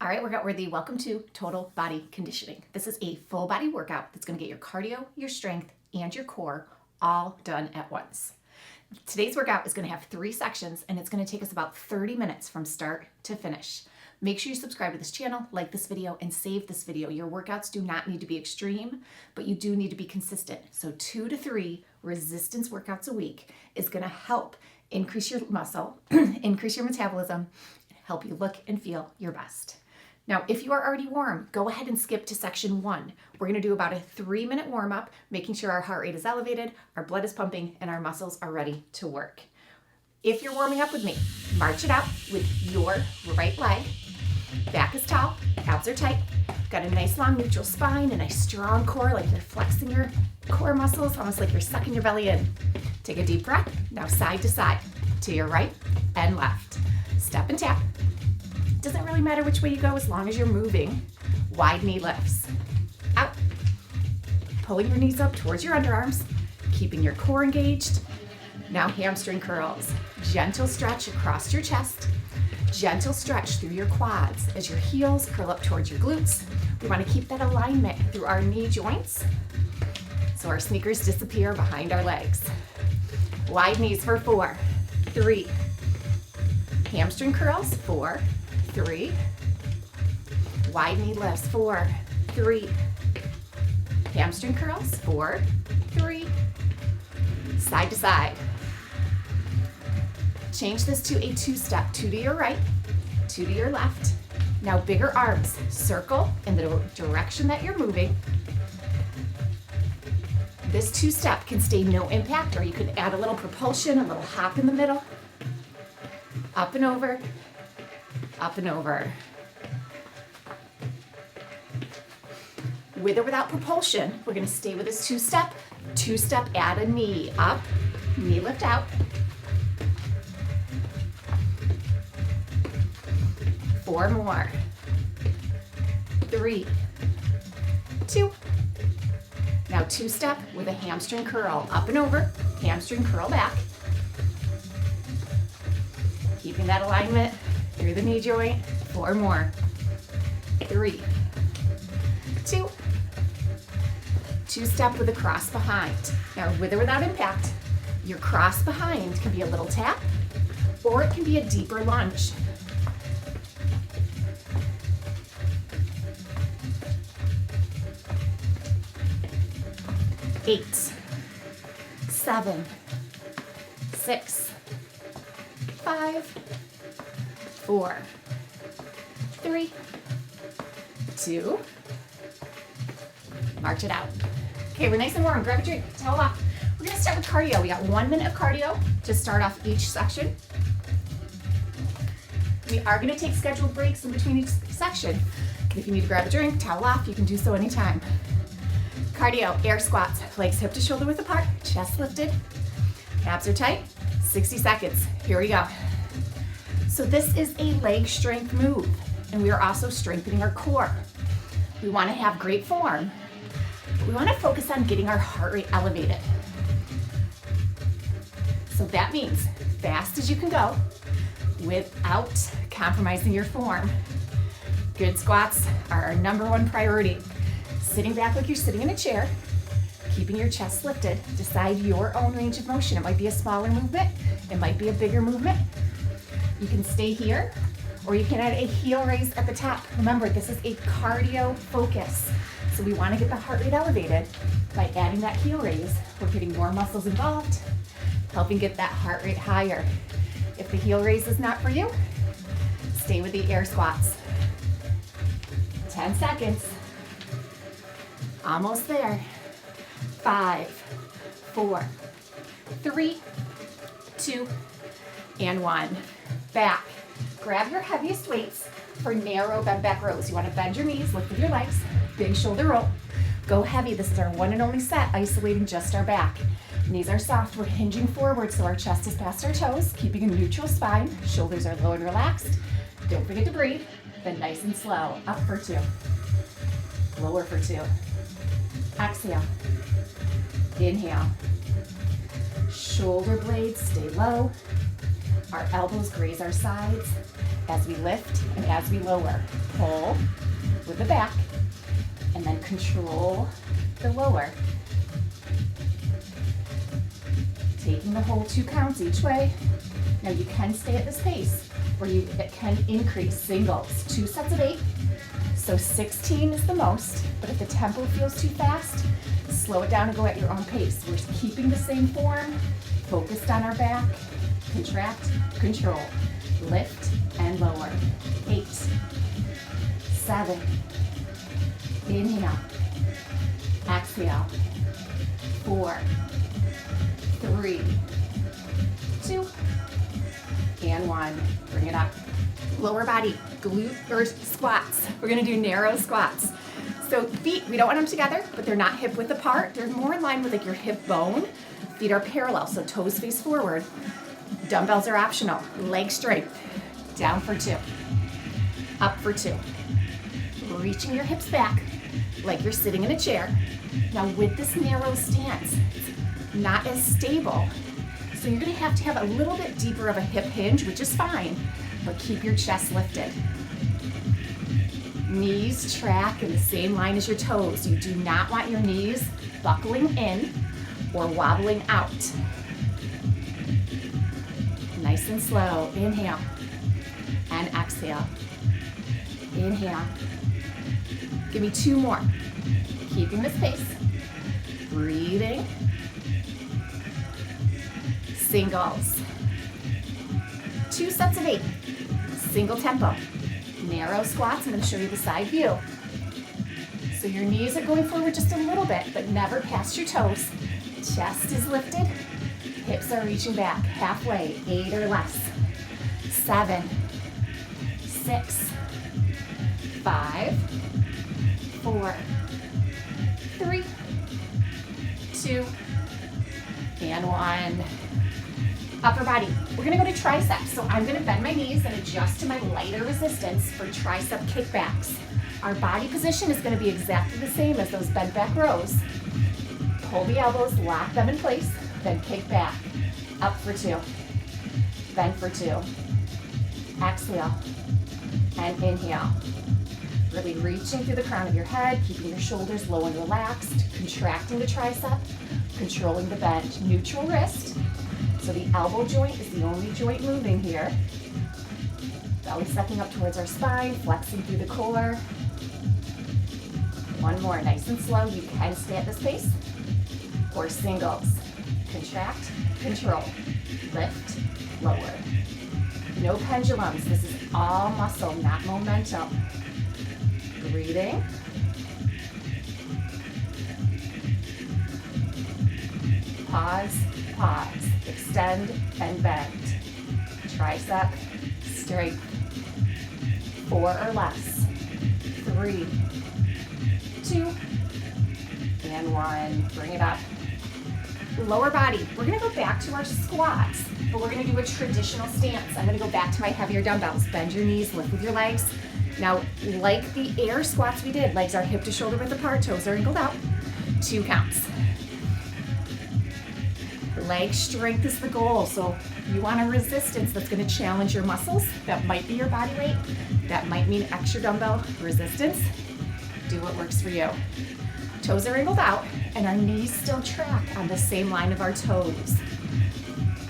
All right, workout worthy, welcome to Total Body Conditioning. This is a full body workout that's gonna get your cardio, your strength, and your core all done at once. Today's workout is gonna have 3 sections and it's gonna take us about 30 minutes from start to finish. Make sure you subscribe to this channel, like this video, and save this video. Your workouts do not need to be extreme, but you do need to be consistent. So 2 to 3 resistance workouts a week is gonna help increase your muscle, increase your metabolism, help you look and feel your best. Now, if you are already warm, go ahead and skip to section 1. We're gonna do about a 3-minute warm up, making sure our heart rate is elevated, our blood is pumping, and our muscles are ready to work. If you're warming up with me, march it out with your right leg. Back is tall, abs are tight. Got a nice long neutral spine, a nice strong core, like you're flexing your core muscles, almost like you're sucking your belly in. Take a deep breath. Now side to side, to your right and left. Step and tap. Doesn't really matter which way you go as long as you're moving. Wide knee lifts. Out. Pulling your knees up towards your underarms, keeping your core engaged. Now hamstring curls. Gentle stretch across your chest. Gentle stretch through your quads as your heels curl up towards your glutes. We want to keep that alignment through our knee joints so our sneakers disappear behind our legs. Wide knees for 4, 3. Hamstring curls, 4, 3. Wide knee lifts, 4, 3. Hamstring curls, 4, 3. Side to side. Change this to a 2-step, 2 to your right, 2 to your left. Now bigger arms, circle in the direction that you're moving. This 2-step can stay no impact, or you can add a little propulsion, a little hop in the middle. Up and over, up and over. With or without propulsion, we're gonna stay with this 2-step. 2-step, add a knee up, knee lift out. 4 more. 3, 2. Now 2-step with a hamstring curl, up and over, hamstring curl back. Keeping that alignment through the knee joint. 4 more. 3, 2. 2-step with a cross behind. Now with or without impact, your cross behind can be a little tap, or it can be a deeper lunge. 8, 7, 6, 5, 4, 3, 2. March it out. Okay, we're nice and warm. Grab a drink, towel off. We're gonna start with cardio. We got 1 minute of cardio to start off each section. We are gonna take scheduled breaks in between each section. If you need to grab a drink, towel off, you can do so anytime. Cardio, air squats, legs hip to shoulder width apart, chest lifted, abs are tight, 60 seconds. Here we go. So this is a leg strength move, and we are also strengthening our core. We want to have great form. We want to focus on getting our heart rate elevated. So that means fast as you can go without compromising your form. Good squats are our #1 priority. Sitting back like you're sitting in a chair, keeping your chest lifted. Decide your own range of motion. It might be a smaller movement, it might be a bigger movement. You can stay here, or you can add a heel raise at the top. Remember, this is a cardio focus, so we want to get the heart rate elevated by adding that heel raise. We're getting more muscles involved, helping get that heart rate higher. If the heel raise is not for you, stay with the air squats. 10 seconds. Almost there. 5, 4, 3, 2, and 1. Back. Grab your heaviest weights for narrow bend back rows. You want to bend your knees, lift with your legs, big shoulder roll. Go heavy. This is our 1 and only set, isolating just our back. Knees are soft. We're hinging forward so our chest is past our toes, keeping a neutral spine. Shoulders are low and relaxed. Don't forget to breathe. Then nice and slow. Up for 2. Lower for 2. Exhale. Inhale. Shoulder blades stay low. Our elbows graze our sides as we lift and as we lower. Pull with the back, and then control the lower. Taking the whole 2 counts each way. Now you can stay at this pace, or it can increase singles. 2 sets of 8. So 16 is the most, but if the tempo feels too fast, slow it down and go at your own pace. We're keeping the same form, focused on our back, contract, control, lift and lower. 8, 7, inhale, exhale, 4, 3, 2, and 1. Bring it up. Lower body, glute or squats. We're gonna do narrow squats. So feet, we don't want them together, but they're not hip width apart. They're more in line with like your hip bone. Feet are parallel, so toes face forward. Dumbbells are optional. Leg strength. Down for 2. Up for 2. Reaching your hips back like you're sitting in a chair. Now with this narrow stance, it's not as stable. So you're gonna have to have a little bit deeper of a hip hinge, which is fine, but keep your chest lifted. Knees track in the same line as your toes. You do not want your knees buckling in or wobbling out. Nice and slow. Inhale and exhale. Inhale. Give me 2 more. Keeping this pace. Breathing. Singles. 2 sets of 8. Single tempo. Narrow squats. I'm going to show you the side view. So your knees are going forward just a little bit, but never past your toes. Chest is lifted. Hips are reaching back halfway. 8 or less. 7, 6, 5, 4, 3, 2, and 1. Upper body. We're gonna go to triceps. So I'm gonna bend my knees and adjust to my lighter resistance for tricep kickbacks. Our body position is gonna be exactly the same as those bent back rows. Pull the elbows, lock them in place, then kick back. Up for 2. Bend for 2. Exhale and inhale. Really reaching through the crown of your head, keeping your shoulders low and relaxed, contracting the tricep, controlling the bend. Neutral wrist. So the elbow joint is the only joint moving here. Belly sucking up towards our spine, flexing through the core. 1 more, nice and slow. You can stay at this pace. Or singles. Contract, control, lift, lower. No pendulums. This is all muscle, not momentum. Breathing. Pause, pause. Extend and bend. Tricep straight. 4 or less. 3, 2, and 1. Bring it up. Lower body. We're gonna go back to our squats, but we're gonna do a traditional stance. I'm gonna go back to my heavier dumbbells. Bend your knees, lift with your legs. Now, like the air squats we did, legs are hip to shoulder width apart, toes are angled out. 2 counts. Leg strength is the goal, so you want a resistance that's gonna challenge your muscles. That might be your body weight. That might mean extra dumbbell resistance. Do what works for you. Toes are angled out, and our knees still track on the same line of our toes.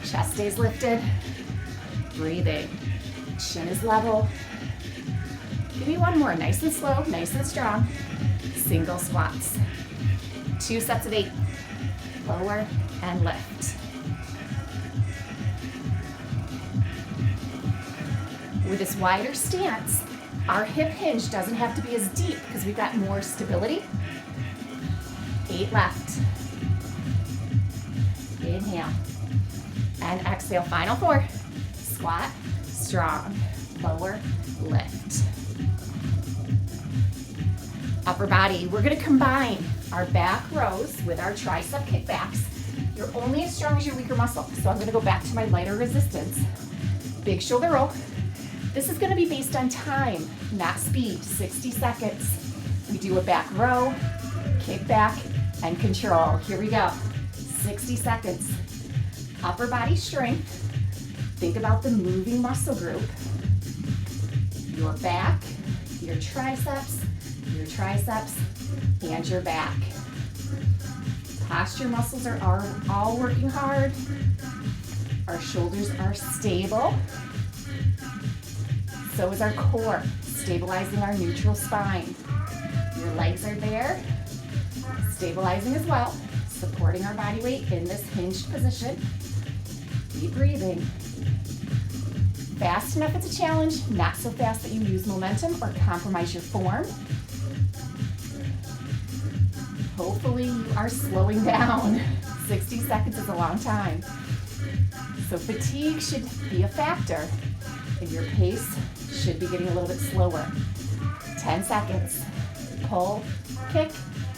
Chest stays lifted. Breathing. Chin is level. Give me 1 more, nice and slow, nice and strong. Single squats. 2 sets of 8. Lower and lift. With this wider stance, our hip hinge doesn't have to be as deep because we've got more stability. 8 left. Inhale and exhale. Final 4. Squat, strong, lower, lift. Upper body, we're gonna combine our back rows with our tricep kickbacks. You're only as strong as your weaker muscle, so I'm gonna go back to my lighter resistance. Big shoulder roll. This is gonna be based on time, not speed, 60 seconds. We do a back row, kick back, and control. Here we go, 60 seconds. Upper body strength, Think about the moving muscle group. Your back, your triceps, and your back. Posture muscles are all working hard. Our shoulders are stable. So is our core, stabilizing our neutral spine. Your legs are there, stabilizing as well, supporting our body weight in this hinged position. Keep breathing. Fast enough it's a challenge, not so fast that you lose momentum or compromise your form. Hopefully you are slowing down. 60 seconds is a long time. So fatigue should be a factor, and your pace should be getting a little bit slower. 10 seconds. Pull, kick,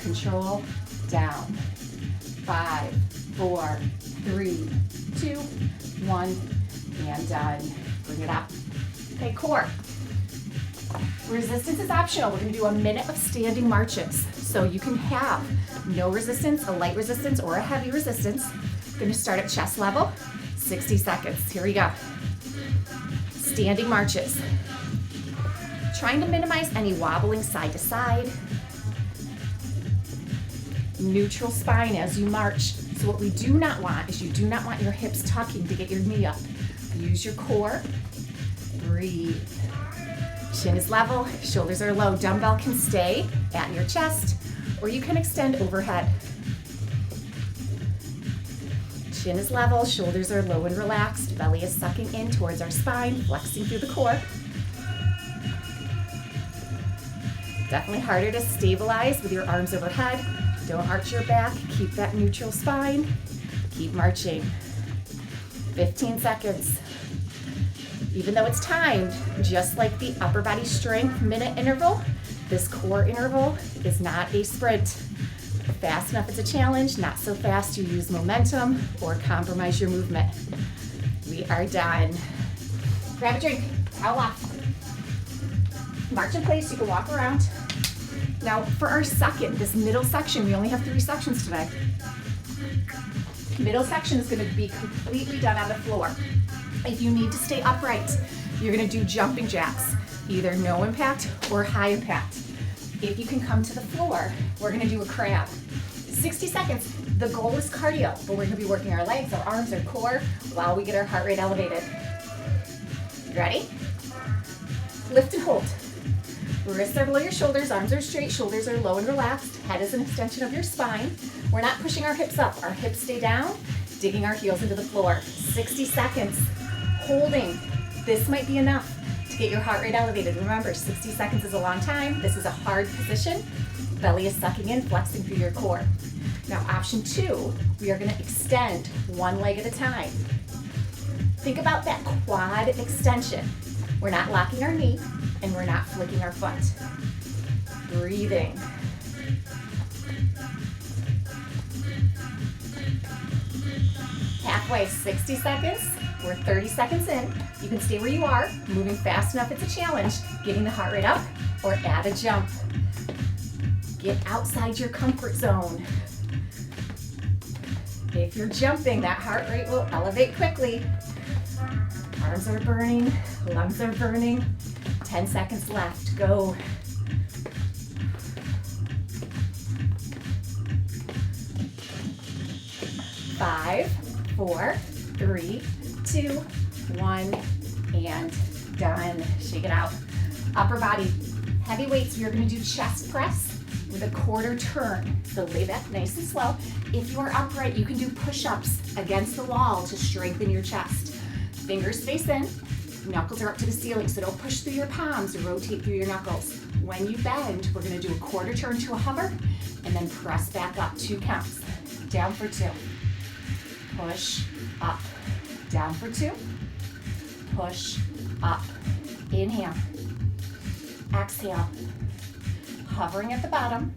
control, down. 5, 4, 3, 2, 1, and done. Bring it up. Okay, core. Resistance is optional. We're going to do a minute of standing marches. So you can have no resistance, a light resistance, or a heavy resistance. Going to start at chest level. 60 seconds. Here we go. Standing marches. Trying to minimize any wobbling side to side. Neutral spine as you march. So what we do not want is you do not want your hips tucking to get your knee up. Use your core. Breathe. Chin is level, shoulders are low. Dumbbell can stay at your chest, or you can extend overhead. Chin is level, shoulders are low and relaxed. Belly is sucking in towards our spine, flexing through the core. Definitely harder to stabilize with your arms overhead. Don't arch your back, keep that neutral spine. Keep marching. 15 seconds. Even though it's timed, just like the upper body strength minute interval, this core interval is not a sprint. Fast enough it's a challenge, not so fast you lose momentum or compromise your movement. We are done. Grab a drink, towel off. March in place, you can walk around. Now for our second, this middle section, we only have 3 sections today. Middle section is going to be completely done on the floor. If you need to stay upright, you're going to do jumping jacks, either no impact or high impact. If you can come to the floor, we're going to do a crab. 60 seconds. The goal is cardio, but we're going to be working our legs, our arms, our core while we get our heart rate elevated. Ready? Lift and hold. Wrists are below your shoulders, arms are straight, shoulders are low and relaxed, head is an extension of your spine. We're not pushing our hips up, our hips stay down, digging our heels into the floor. 60 seconds, holding. This might be enough to get your heart rate elevated. Remember, 60 seconds is a long time. This is a hard position. Belly is sucking in, flexing through your core. Now, option 2, we are gonna extend one leg at a time. Think about that quad extension. We're not locking our knee, and we're not flicking our foot. Breathing. Halfway, 60 seconds. We're 30 seconds in. You can stay where you are, moving fast enough it's a challenge, getting the heart rate up, or add a jump. Get outside your comfort zone. If you're jumping, that heart rate will elevate quickly. Arms are burning, lungs are burning. 10 seconds left, go. Five, 4, 3, 2, 1, and done. Shake it out. Upper body, heavy weights. We are going to do chest press with a quarter turn. So lay back nice and slow. If you are upright, you can do push-ups against the wall to strengthen your chest. Fingers face in. Knuckles are up to the ceiling, so don't push through your palms or rotate through your knuckles. When you bend, we're going to do a quarter turn to a hover and then press back up 2 counts. Down for 2. Push, up. Down for 2. Push, up. Inhale. Exhale. Hovering at the bottom,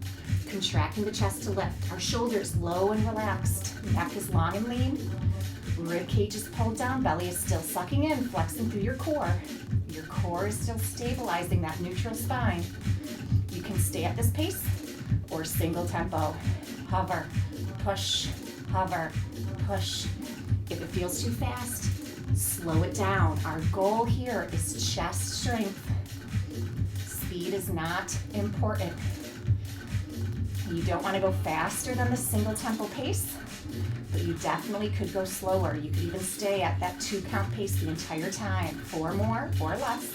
contracting the chest to lift. Our shoulders low and relaxed. Neck is long and lean. Rib cage is pulled down, belly is still sucking in, flexing through your core. Your core is still stabilizing that neutral spine. You can stay at this pace or single tempo. Hover, push, hover, push. If it feels too fast, Slow it down. Our goal here is chest strength. Speed is not important. You don't want to go faster than the single tempo pace, but you definitely could go slower. You could even stay at that 2 count pace the entire time. 4 more or less.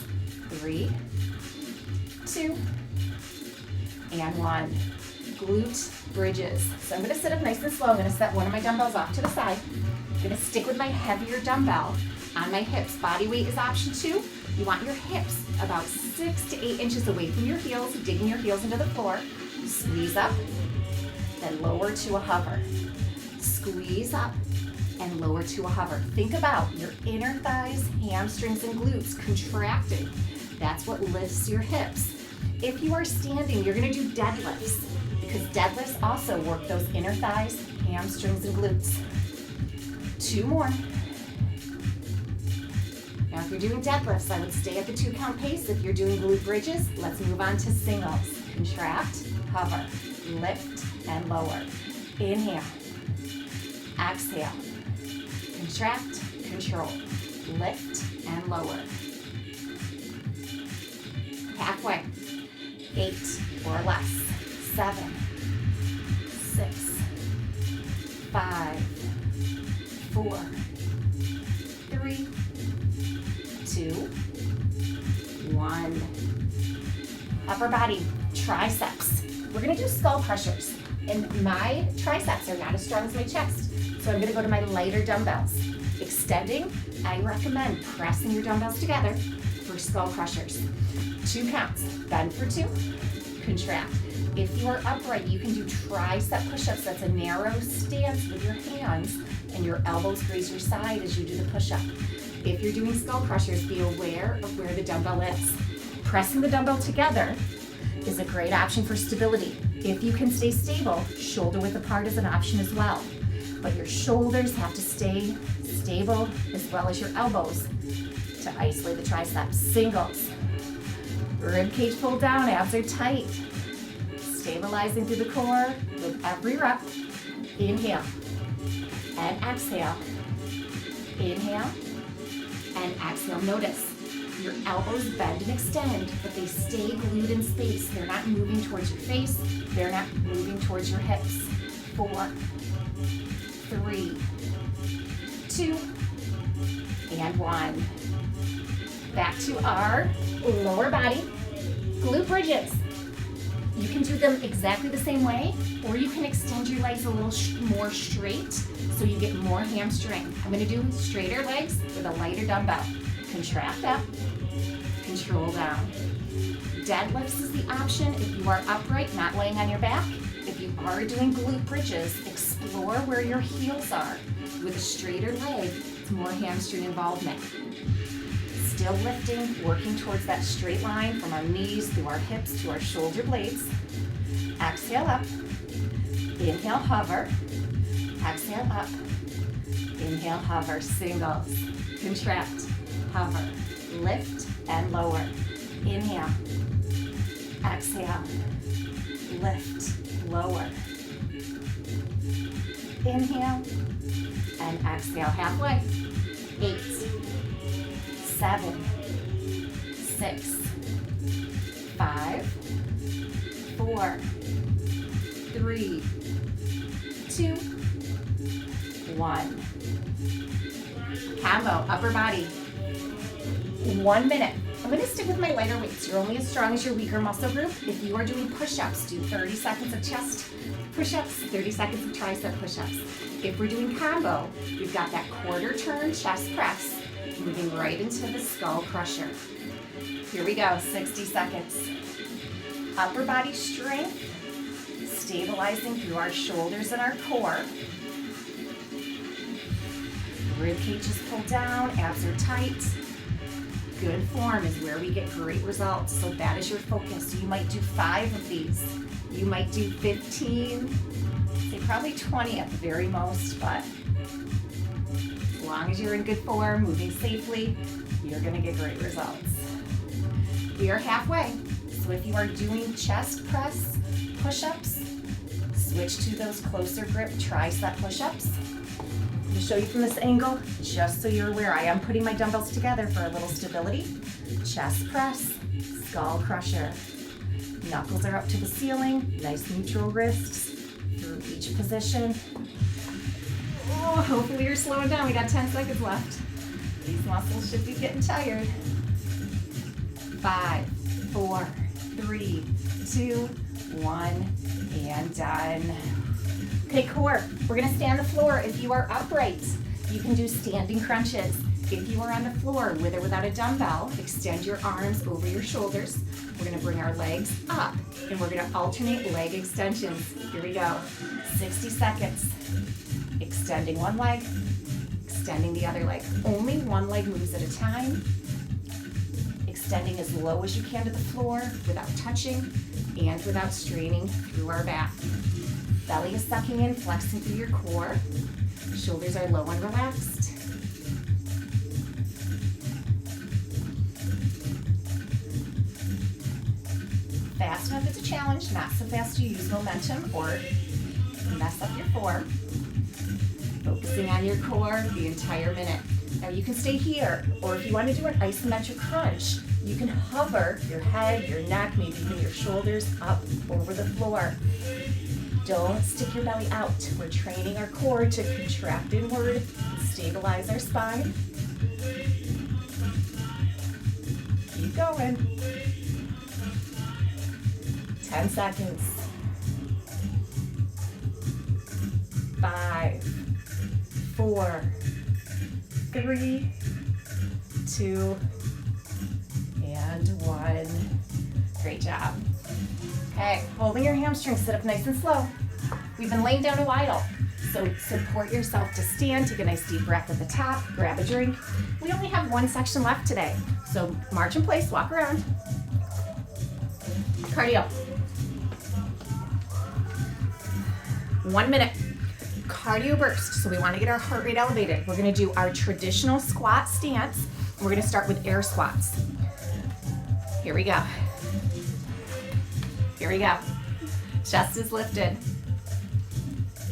3, 2, and 1. Glute bridges. So I'm going to sit up nice and slow. I'm going to set one of my dumbbells off to the side. I'm going to stick with my heavier dumbbell on my hips. Body weight is option 2. You want your hips about 6 to 8 inches away from your heels, digging your heels into the floor. Squeeze up, then lower to a hover. Squeeze up and lower to a hover. Think about your inner thighs, hamstrings, and glutes contracting. That's what lifts your hips. If you are standing, you're going to do deadlifts, because deadlifts also work those inner thighs, hamstrings, and glutes. 2 more. Now, if you're doing deadlifts, I would stay at the 2 count pace. If you're doing glute bridges, let's move on to singles. Contract, hover, lift, and lower. Inhale. Exhale. Contract, control, lift, and lower. Halfway. 8 or less. 7, 6, 5, 4, 3, 2, 1. Upper body, triceps. We're gonna do skull crushers. And my triceps are not as strong as my chest. So I'm gonna go to my lighter dumbbells. Extending, I recommend pressing your dumbbells together for skull crushers. 2 counts, bend for 2, contract. If you are upright, you can do tricep push-ups. That's a narrow stance with your hands and your elbows graze your side as you do the push-up. If you're doing skull crushers, be aware of where the dumbbell is. Pressing the dumbbell together is a great option for stability. If you can stay stable, shoulder width apart is an option as well. But your shoulders have to stay stable as well as your elbows to isolate the triceps. Singles. Rib cage pulled down, abs are tight. Stabilizing through the core with every rep. Inhale and exhale. Inhale and exhale. Notice your elbows bend and extend, but they stay glued in space. They're not moving towards your face. They're not moving towards your hips. 4, 3, 2, and 1. Back to our lower body glute bridges. You can do them exactly the same way, or you can extend your legs a little more straight so you get more hamstring. I'm going to do straighter legs with a lighter dumbbell. Contract up, control down. Deadlifts is the option if you are upright, not laying on your back. If you are doing glute bridges, explore where your heels are. With a straighter leg, it's more hamstring involvement. Still lifting, working towards that straight line from our knees through our hips to our shoulder blades. Exhale up. Inhale, hover. Exhale up. Inhale, hover. Singles. Contract, hover. Lift and lower. Inhale. Exhale. Lift, lower. Inhale and exhale. Halfway. 8, 7, 6, 5, 4, 3, 2, 1. Combo, upper body. 1 minute. I'm going to stick with my lighter weights. You're only as strong as your weaker muscle group. If you are doing push-ups, do 30 seconds of chest push-ups, 30 seconds of tricep push-ups. If we're doing combo, we've got that quarter turn chest press, moving right into the skull crusher. Here we go, 60 seconds. Upper body strength, stabilizing through our shoulders and our core. Rib cage is pulled down, abs are tight. Good form is where we get great results, so that is your focus. You might do 5 of these. You might do 15, say probably 20 at the very most, but as long as you're in good form, moving safely, you're gonna get great results. We are halfway, so if you are doing chest press push-ups, switch to those closer grip tricep push-ups. To show you from this angle, just so you're aware, I am putting my dumbbells together for a little stability. Chest press, skull crusher. Knuckles are up to the ceiling, nice neutral wrists through each position. Oh, hopefully you're slowing down. We got 10 seconds left. These muscles should be getting tired. 5, 4, 3, 2, 1, and done. Okay, core, we're gonna stay on the floor. If you are upright, you can do standing crunches. If you are on the floor with or without a dumbbell, extend your arms over your shoulders. We're gonna bring our legs up and we're gonna alternate leg extensions. Here we go, 60 seconds. Extending one leg, extending the other leg. Only one leg moves at a time. Extending as low as you can to the floor without touching and without straining through our back. Belly is sucking in, flexing through your core. Shoulders are low and relaxed. Fast enough, it's a challenge. Not so fast you use momentum or mess up your form. Focusing on your core the entire minute. Now you can stay here, or if you want to do an isometric crunch, you can hover your head, your neck, maybe even your shoulders up over the floor. Don't stick your belly out. We're training our core to contract inward, stabilize our spine. Keep going. 10 seconds. 5, 4, 3, 2, and 1. Great job. Okay, holding your hamstrings, sit up nice and slow. We've been laying down a while, so support yourself to stand. Take a nice deep breath at the top, grab a drink. We only have one section left today, so march in place, walk around. Cardio. 1 minute. Cardio burst, so we want to get our heart rate elevated. We're going to do our traditional squat stance. We're going to start with air squats. Here we go. Here we go. Chest is lifted.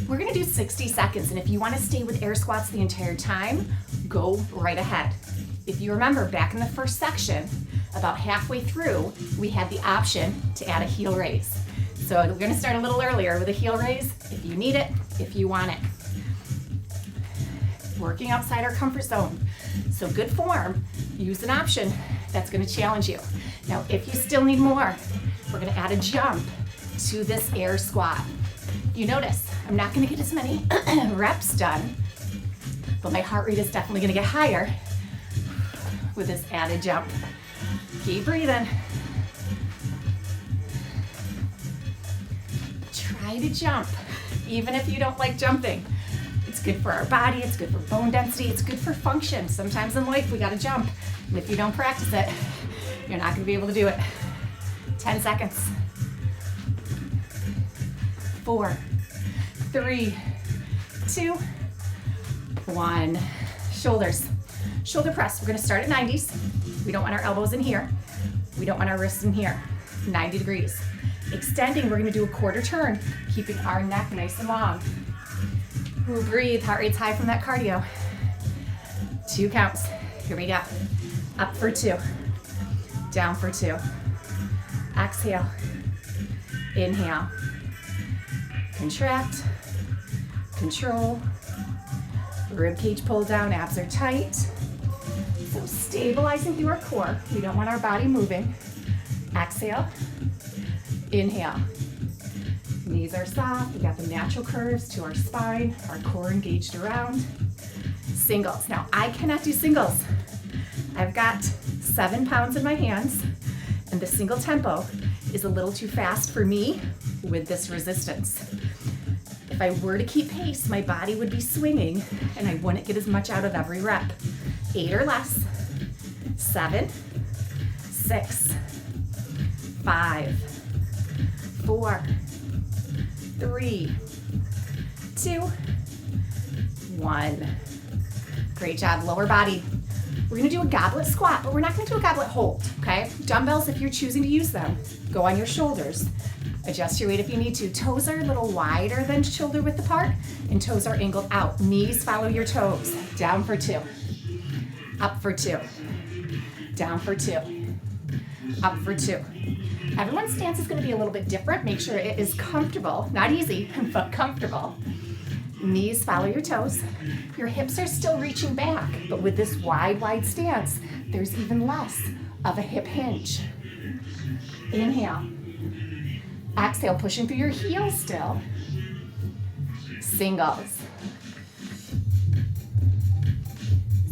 We're gonna do 60 seconds, and if you wanna stay with air squats the entire time, go right ahead. If you remember back in the first section, about halfway through, we had the option to add a heel raise. So we're gonna start a little earlier with a heel raise, if you need it, if you want it. Working outside our comfort zone. So good form, use an option that's gonna challenge you. Now, if you still need more, we're gonna add a jump to this air squat. You notice, I'm not gonna get as many reps done, but my heart rate is definitely gonna get higher with this added jump. Keep breathing. Try to jump, even if you don't like jumping. It's good for our body, it's good for bone density, it's good for function. Sometimes in life we gotta jump, and if you don't practice it, you're not gonna be able to do it. 10 seconds. 4, 3, 2, 1. Shoulders. Shoulder press. We're gonna start at 90s. We don't want our elbows in here. We don't want our wrists in here. 90 degrees. Extending, we're gonna do a quarter turn, keeping our neck nice and long. Ooh, breathe, heart rate's high from that cardio. 2 counts. Here we go. Up for 2. Down for 2. Exhale. Inhale. Contract. Control. Rib cage pull down, abs are tight. So stabilizing through our core. We don't want our body moving. Exhale. Inhale. Knees are soft. We got the natural curves to our spine, our core engaged around. Singles. Now, I cannot do singles. I've got 7 pounds in my hands, and the single tempo is a little too fast for me with this resistance. If I were to keep pace, my body would be swinging, and I wouldn't get as much out of every rep. 8 or less. 7, 6, 5, 4, 3, 2, 1. Great job, lower body. We're gonna do a goblet squat, but we're not gonna do a goblet hold, okay? Dumbbells, if you're choosing to use them, go on your shoulders. Adjust your weight if you need to. Toes are a little wider than shoulder width apart, and toes are angled out. Knees follow your toes. Down for 2. Up for 2. Down for 2. Up for 2. Everyone's stance is going to be a little bit different. Make sure it is comfortable. Not easy, but comfortable. Knees follow your toes. Your hips are still reaching back, but with this wide stance, there's even less of a hip hinge. Inhale. Exhale, pushing through your heels still. Singles.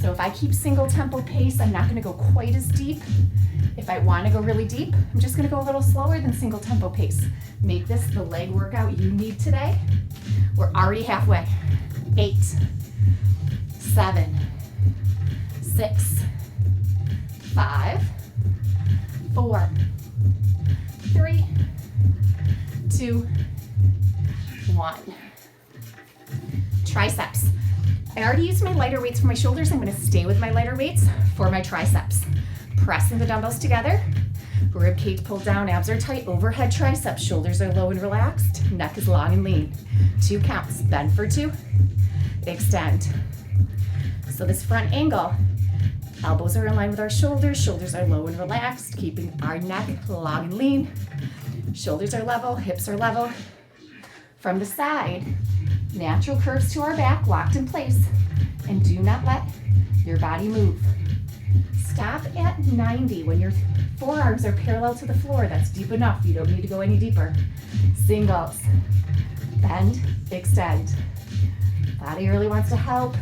So if I keep single tempo pace, I'm not going to go quite as deep. If I want to go really deep, I'm just going to go a little slower than single tempo pace. Make this the leg workout you need today. We're already halfway. 8, 7, 6, 5, 4, 3, 2, 1. Triceps. I already used my lighter weights for my shoulders. I'm going to stay with my lighter weights for my triceps. Pressing the dumbbells together. Rib cage pulled down, abs are tight, overhead triceps, shoulders are low and relaxed, neck is long and lean. 2 counts, bend for 2, extend. So this front angle, elbows are in line with our shoulders, shoulders are low and relaxed, keeping our neck long and lean. Shoulders are level, hips are level. From the side, natural curves to our back, locked in place, and do not let your body move. Stop at 90 when your forearms are parallel to the floor. That's deep enough. You don't need to go any deeper. Singles. Bend, extend. Body really wants to help.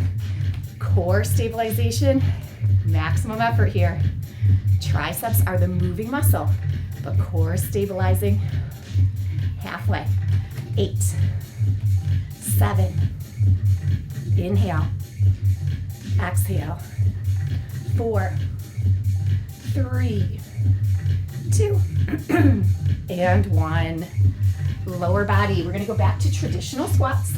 Core stabilization. Maximum effort here. Triceps are the moving muscle, but core stabilizing. Halfway. 8, 7. Inhale. Exhale. 4, 3, 2, and 1. Lower body. We're going to go back to traditional squats.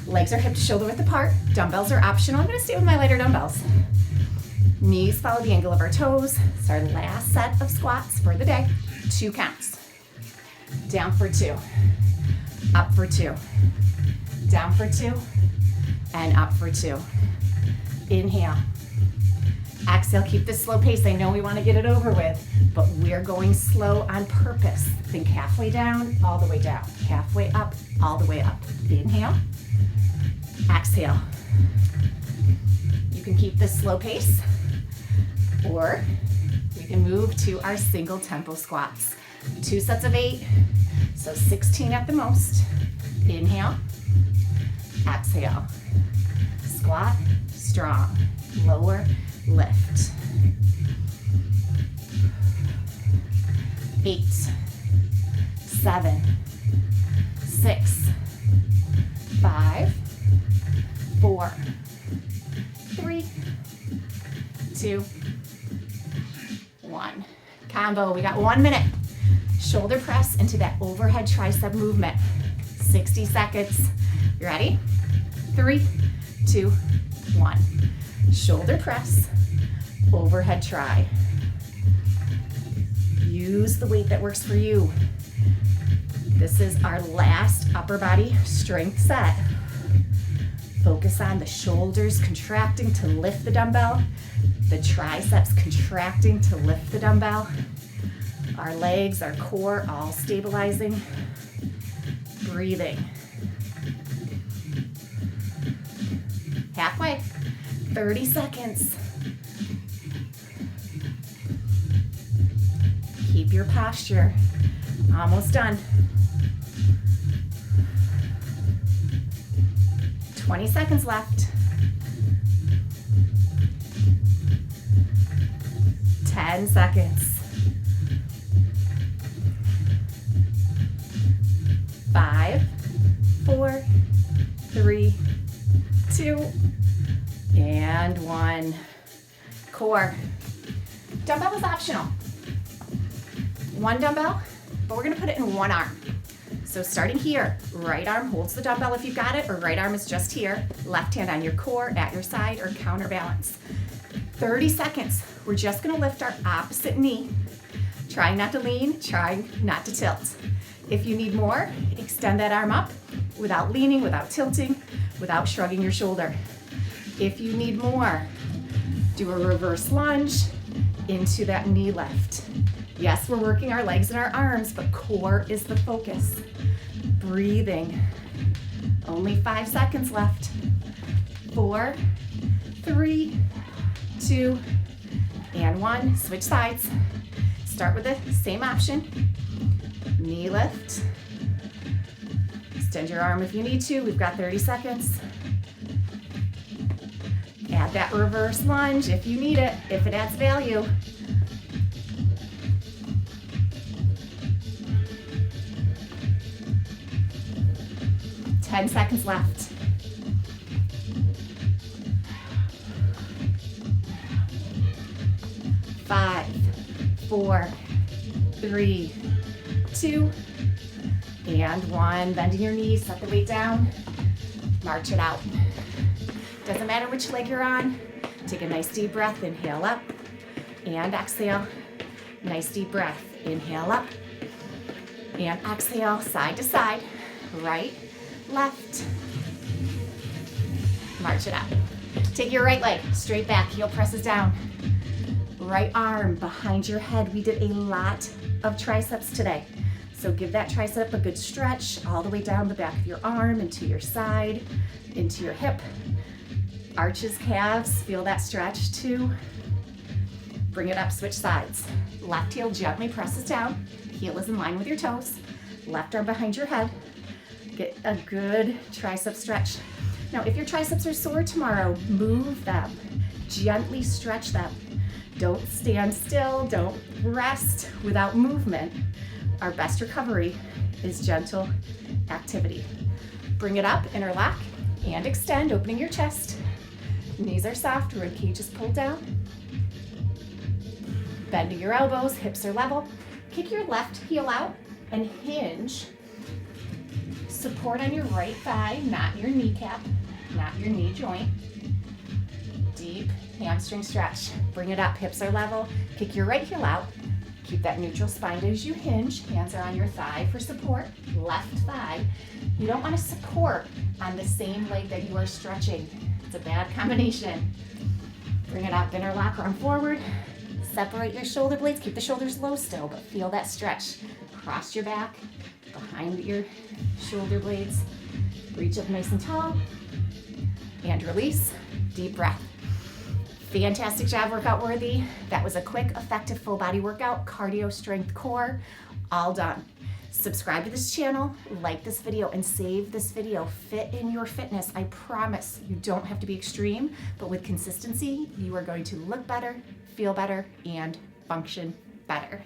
Legs are hip to shoulder width apart. Dumbbells are optional. I'm going to stay with my lighter dumbbells. Knees follow the angle of our toes. It's our last set of squats for the day. 2 counts. Down for 2. Up for 2. Down for 2. And up for 2. Inhale. Exhale, keep this slow pace. I know we want to get it over with, but we're going slow on purpose. Think halfway down, all the way down. Halfway up, all the way up. Inhale. Exhale. You can keep this slow pace, or we can move to our single tempo squats. 2 sets of 8, so 16 at the most. Inhale. Exhale. Squat, strong. Lower, lift. 8, 7, 6, 5, 4, 3, 2, 1. Combo. We got 1 minute. Shoulder press into that overhead tricep movement. 60 seconds. You ready? 3, 2, 1. Shoulder press, overhead try. Use the weight that works for you. This is our last upper body strength set. Focus on the shoulders contracting to lift the dumbbell, the triceps contracting to lift the dumbbell, our legs, our core, all stabilizing. Breathing. Halfway. 30 seconds. Keep your posture. Almost done. 20 seconds left. 10 seconds. 5, 4, 3, 2, and 1. Core. Dumbbell is optional. 1 dumbbell, but we're gonna put it in 1 arm. So starting here, right arm holds the dumbbell if you've got it, or right arm is just here. Left hand on your core, at your side, or counterbalance. 30 seconds. We're just gonna lift our opposite knee. Trying not to lean, trying not to tilt. If you need more, extend that arm up without leaning, without tilting, without shrugging your shoulder. If you need more, do a reverse lunge into that knee lift. Yes, we're working our legs and our arms, but core is the focus. Breathing. Only 5 seconds left. 4, 3, 2, and 1. Switch sides. Start with the same option. Knee lift. Extend your arm if you need to. We've got 30 seconds. Add that reverse lunge if you need it, if it adds value. Ten seconds left. Five, 4, 3, 2, and 1. Bending your knees, set the weight down, march it out. Doesn't matter which leg you're on. Take a nice deep breath, inhale up, and exhale. Nice deep breath, inhale up, and exhale, side to side, right, left. March it out. Take your right leg straight back, heel presses down. Right arm behind your head. We did a lot of triceps today. So give that tricep a good stretch all the way down the back of your arm, into your side, into your hip. Arches, calves, feel that stretch too. Bring it up, switch sides. Left heel gently presses down. Heel is in line with your toes. Left arm behind your head. Get a good tricep stretch. Now, if your triceps are sore tomorrow, move them. Gently stretch them. Don't stand still, don't rest without movement. Our best recovery is gentle activity. Bring it up, interlock, and extend, opening your chest. Knees are soft, rib cage is pulled down. Bending your elbows, hips are level. Kick your left heel out and hinge. Support on your right thigh, not your kneecap, not your knee joint. Deep hamstring stretch. Bring it up, hips are level. Kick your right heel out. Keep that neutral spine as you hinge. Hands are on your thigh for support. Left thigh. You don't want to support on the same leg that you are stretching. It's a bad combination. Bring it up, interlock, arm forward. Separate your shoulder blades. Keep the shoulders low still, but feel that stretch. Cross your back, behind your shoulder blades. Reach up nice and tall. And release. Deep breath. Fantastic job, workout worthy. That was a quick, effective full body workout, cardio, strength, core, all done. Subscribe to this channel, like this video, and save this video. Fit in your fitness. I promise you don't have to be extreme, but with consistency, you are going to look better, feel better, and function better.